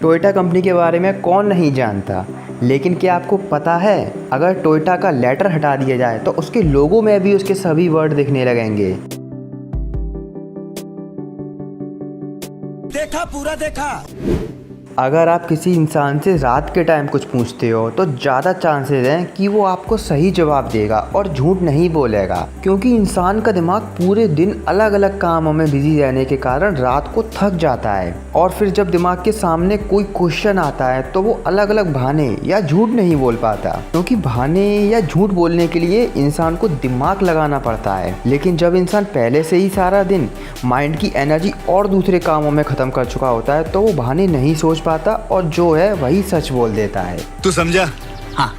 Toyota company के बारे में कौन नहीं जानता, लेकिन क्या आपको पता है अगर टोयोटा का लेटर हटा दिया जाए तो उसके लोगो में भी उसके सभी वर्ड दिखने लगेंगे। देखा पूरा देखा। अगर आप किसी इंसान से रात के टाइम कुछ पूछते हो तो ज़्यादा चांसेस हैं कि वो आपको सही जवाब देगा और झूठ नहीं बोलेगा, क्योंकि इंसान का दिमाग पूरे दिन अलग अलग कामों में बिजी रहने के कारण रात को थक जाता है और फिर जब दिमाग के सामने कोई क्वेश्चन आता है तो वो अलग अलग बहाने या झूठ नहीं बोल पाता, क्योंकि बहाने या झूठ बोलने के लिए इंसान को दिमाग लगाना पड़ता है। लेकिन जब इंसान पहले से ही सारा दिन माइंड की एनर्जी और दूसरे कामों में ख़त्म कर चुका होता है तो वो बहाने नहीं सोच पाता और जो है वही सच बोल देता है। तू समझा? हाँ।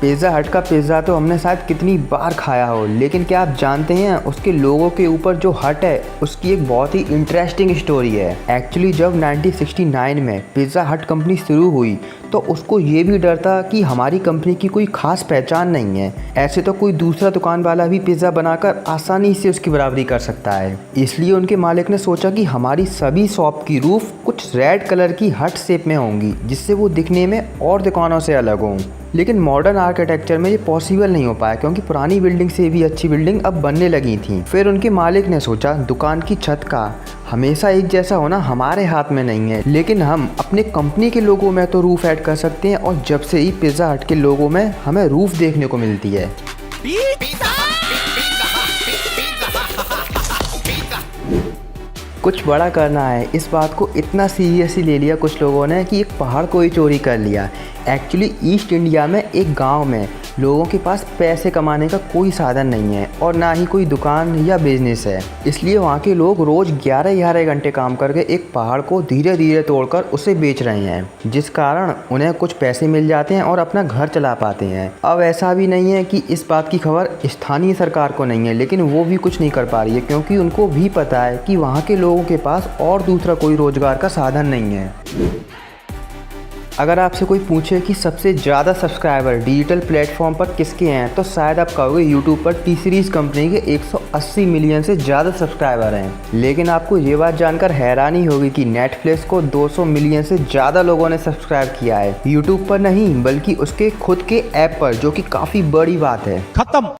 पिज़्ज़ा हट का पिज़्ज़ा तो हमने शायद कितनी बार खाया हो, लेकिन क्या आप जानते हैं उसके लोगों के ऊपर जो हट है उसकी एक बहुत ही इंटरेस्टिंग स्टोरी है। एक्चुअली जब 1969 में पिज़्ज़ा हट कंपनी शुरू हुई तो उसको ये भी डर था कि हमारी कंपनी की कोई खास पहचान नहीं है, ऐसे तो कोई दूसरा दुकान वाला भी पिज़्ज़ा बनाकर आसानी से उसकी बराबरी कर सकता है। इसलिए उनके मालिक ने सोचा कि हमारी सभी शॉप की रूफ कुछ रेड कलर की हट शेप में होंगी, जिससे वो दिखने में और दुकानों से अलग हों। लेकिन मॉडर्न आर्किटेक्चर में ये पॉसिबल नहीं हो पाया, क्योंकि पुरानी बिल्डिंग से भी अच्छी बिल्डिंग अब बनने लगी थी। फिर उनके मालिक ने सोचा दुकान की छत का हमेशा एक जैसा होना हमारे हाथ में नहीं है, लेकिन हम अपने कंपनी के लोगों में तो रूफ ऐड कर सकते हैं। और जब से ही पिज़्ज़ा हट के लोगों में हमें रूफ देखने को मिलती है। कुछ बड़ा करना है, इस बात को इतना सीरियसली ले लिया कुछ लोगों ने कि एक पहाड़ को ही चोरी कर लिया। एक्चुअली ईस्ट इंडिया में एक गांव में लोगों के पास पैसे कमाने का कोई साधन नहीं है और ना ही कोई दुकान या बिजनेस है, इसलिए वहाँ के लोग रोज़ 11-11 घंटे काम करके एक पहाड़ को धीरे धीरे तोड़कर उसे बेच रहे हैं, जिस कारण उन्हें कुछ पैसे मिल जाते हैं और अपना घर चला पाते हैं। अब ऐसा भी नहीं है कि इस बात की खबर स्थानीय सरकार को नहीं है, लेकिन वो भी कुछ नहीं कर पा रही है, क्योंकि उनको भी पता है कि वहाँ के लोगों के पास और दूसरा कोई रोजगार का साधन नहीं है। अगर आपसे कोई पूछे कि सबसे ज़्यादा सब्सक्राइबर डिजिटल प्लेटफॉर्म पर किसके हैं, तो शायद आप कहोगे यूट्यूब पर टी सीरीज़ कंपनी के 180 मिलियन से ज़्यादा सब्सक्राइबर हैं। लेकिन आपको ये बात जानकर हैरानी होगी कि नेटफ्लिक्स को 200 मिलियन से ज़्यादा लोगों ने सब्सक्राइब किया है, यूट्यूब पर नहीं बल्कि उसके खुद के ऐप पर, जो कि काफ़ी बड़ी बात है। खत्म।